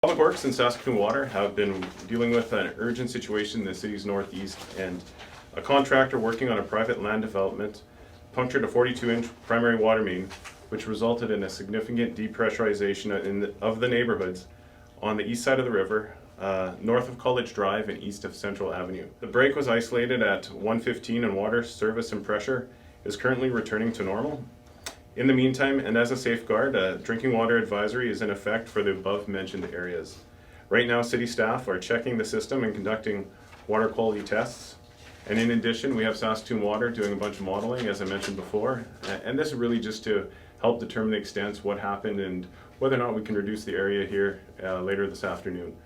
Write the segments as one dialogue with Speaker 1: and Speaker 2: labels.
Speaker 1: Public Works and Saskatoon Water have been dealing with an urgent situation in the city's northeast, and a contractor working on a private land development punctured a 42-inch primary water main, which resulted in a significant depressurization of the neighborhoods on the east side of the river, north of College Drive and east of Central Avenue. The break was isolated at 1:15 and water service and pressure is currently returning to normal. In the meantime, and as a safeguard, a drinking water advisory is in effect for the above mentioned areas. Right now, city staff are checking the system and conducting water quality tests. And in addition, we have Saskatoon Water doing a bunch of modeling, as I mentioned before. And this is really just to help determine the extent, what happened, and whether or not we can reduce the area here later this afternoon,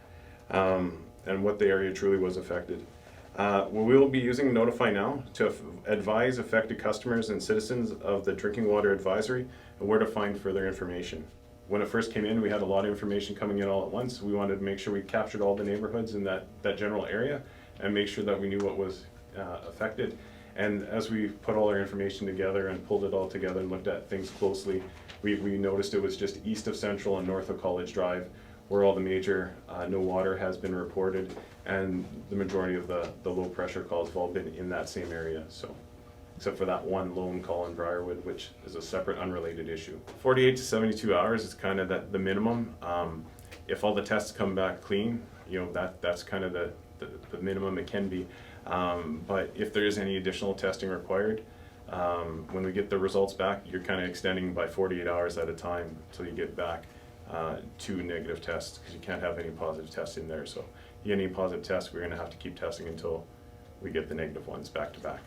Speaker 1: and what the area truly was affected. We will be using Notify Now to advise affected customers and citizens of the drinking water advisory and where to find further information. When it first came in, we had a lot of information coming in all at once. We wanted to make sure we captured all the neighborhoods in that general area and make sure that we knew what was affected. And as we put all our information together and pulled it all together and looked at things closely, we noticed it was just east of Central and north of College Drive where all the major no water has been reported, and the majority of the low pressure calls have all been in that same area. So, except for that one lone call in Briarwood, which is a separate unrelated issue. 48 to 72 hours is kind of the minimum. If all the tests come back clean, that's kind of the minimum it can be. But if there is any additional testing required, when we get the results back, you're kind of extending by 48 hours at a time until you get back 2 negative tests, because you can't have any positive tests in there. So you get any positive tests, we're going to have to keep testing until we get the negative ones back to back.